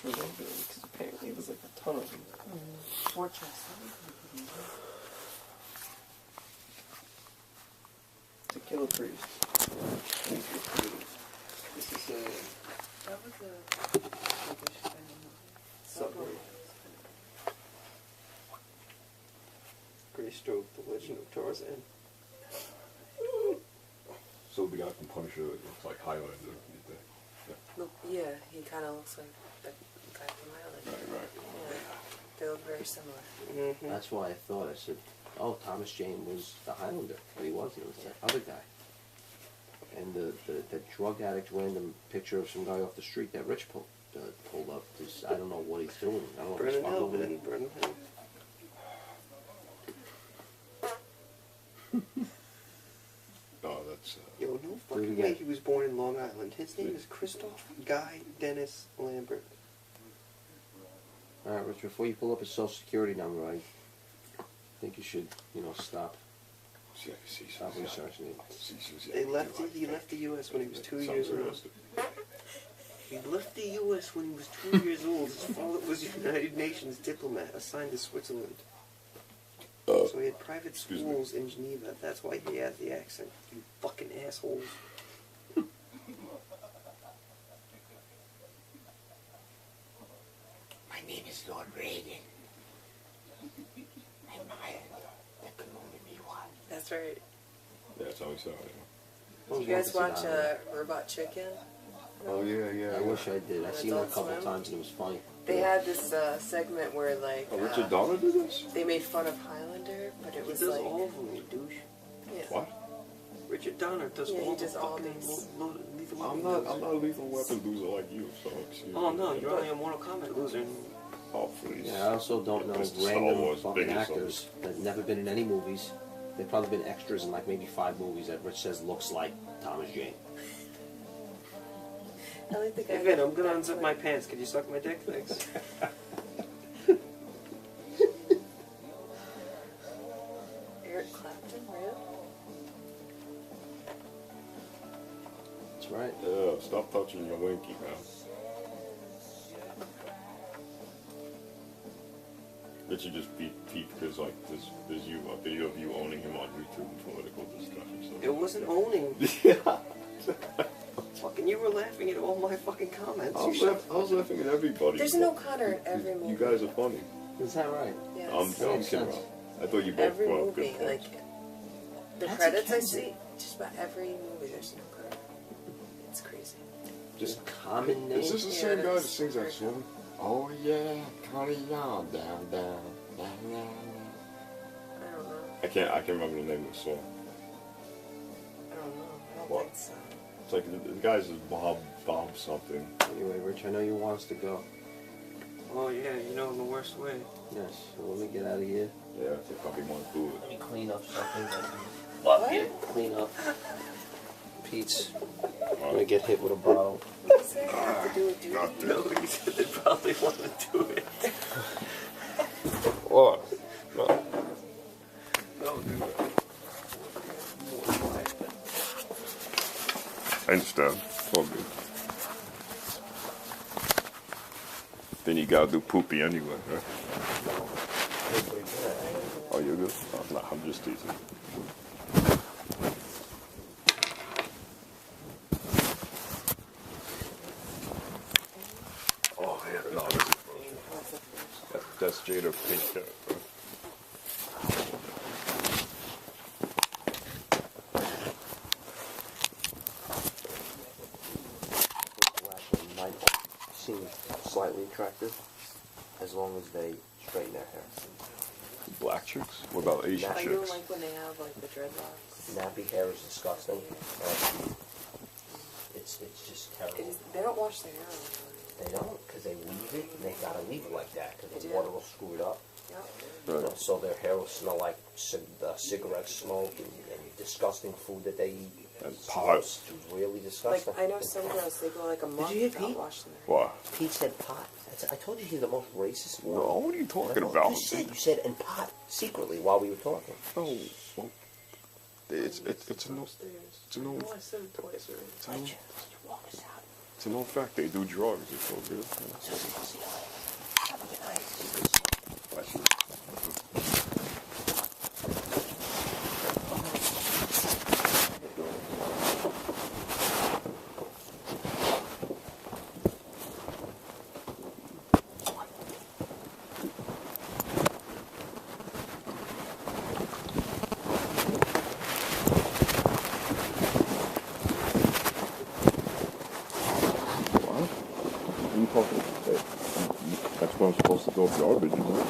for one building, because apparently it was like a ton of them. Fortress. To kill a priest. This is That was a subway. Greystoke, The Legend of Tarzan. So the guy from Punisher looks like Highlander, you think? Look, yeah, he kind of looks like the guy from Ireland. Right. Yeah, they look very similar. Mm-hmm. That's why I thought. I said, oh, Thomas Jane was the Highlander. But he wasn't. It was that other guy. And the drug addict random picture of some guy off the street that Rich pulled up. I don't know what he's doing. I don't know if he's Brennan Hill, fucking with man. it. Brennan Hill. Oh, that's... Yo, no fucking way he was born in Long Island. His name is Christoph Guy Dennis Lambert. All right, Rich, before you pull up his social security number, I think you should, stop researching it. He left the U.S. when he was 2 years old. He left the U.S. when he was 2 years old. His father was a United Nations diplomat assigned to Switzerland. So he had private schools in Geneva. That's why he has the accent. You fucking assholes. My name is Lord Reagan. I'm Ireland. There can only be one. That's right. Yeah, that's how he sounded. Did you guys watch Robot Chicken? Oh, yeah. I wish I did. I've seen it a couple Swim? times and it was funny. They had this segment where, like, Oh, Richard Donner did this? they made fun of Highlander, but it was He does like... all of them, you douche. Yeah. What? Richard Donner does Yeah, he all does the all fucking these. Lethal I'm Weapon not a Lethal Weapon loser like you, so excuse me. Oh no, you're only a Mortal Kombat loser. Oh, please. Yeah, I also don't know Mr. Star random Wars, fucking biggest actors that never been in any movies. They've probably been extras in like maybe 5 movies that Rich says looks like Thomas Jane. I like the guy Hey Vin, that- I'm gonna that's unzip like- my pants. Could you suck my dick? Thanks. Eric Clapton, right? That's right. Stop touching your winky, man. Richie just beat Pete because, like, there's a video of you owning him on YouTube and political discussion. So. It wasn't owning. Yeah. Fucking, you were laughing at all my fucking comments. I was laughing at everybody. There's no Connor in every movie. You guys are funny. Is that right? Yes. I'm makes kidding. sense. I thought you both Every brought up movie, good like, points. the That's credits I a see, just about every movie there's no Connor. It's crazy. Just common Is names. this the Yeah, same guy that that's sings that very song? Oh yeah, Connie down, down. I don't know. I can't remember the name of the song. I don't know. I don't What? think so. It's like the guy's is Bob something. Anyway, Rich, I know you want us to go. Oh yeah, you know in the worst way. Yes, so let me get out of here. Yeah, they probably want to do Let it. me clean up something. What? Clean up. Pete's All gonna right. get hit with a bottle. What does that have to do with duty? No, he said they probably want to do it. What? No. Don't do it. I understand. It's all good. Then you gotta do poopy anyway, right? Oh, you're good? Oh, no, I'm just teasing. Oh, yeah, no, that's Jada Pinkett. Might seem slightly attractive as long as they straighten their hair. Black chicks? What about Asian I don't chicks? like when they have, like, the dreadlocks. Nappy hair is disgusting. It's just terrible. They don't wash their hair all the time. They don't, because they leave it, and they gotta leave it like that, because They the do. water will screw it up. Yep. Right. So their hair will smell like cigarette smoke and disgusting food that they eat. And It's pot. just really Like, disgusting. I know some girls, they go like a month you hear without Pete? washing their hair. Why? Pete said pot. I told you he's the most racist one. No, what are you talking That's what about? You said and pot secretly while we were talking. No, well, it's a no. Upstairs. It's a no. Oh, I said it twice already. Richard, you walk us out. It's an old fact. They do drugs. It's so good. So, see you later. Have a good night. Bless you. That's where I'm supposed to go with garbage, isn't it?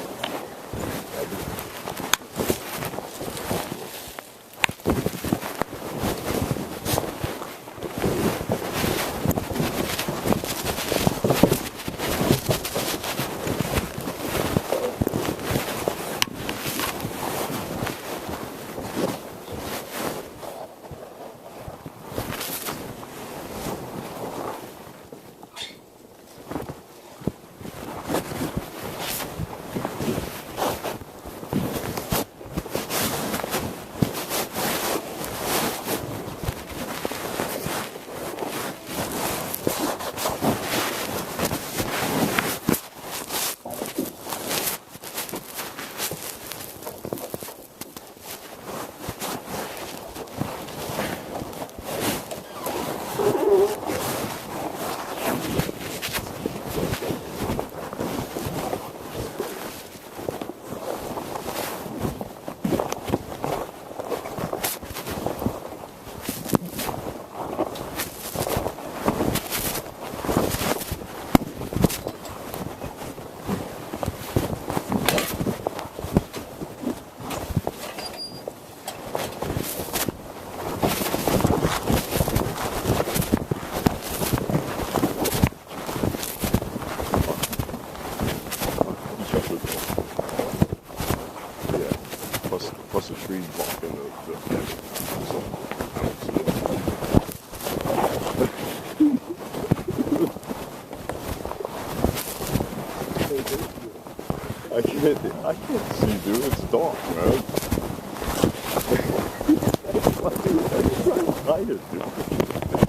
Plus the trees blocking the so I don't see it. I can't see, dude. It's dark, man. I'm trying to hide it, dude.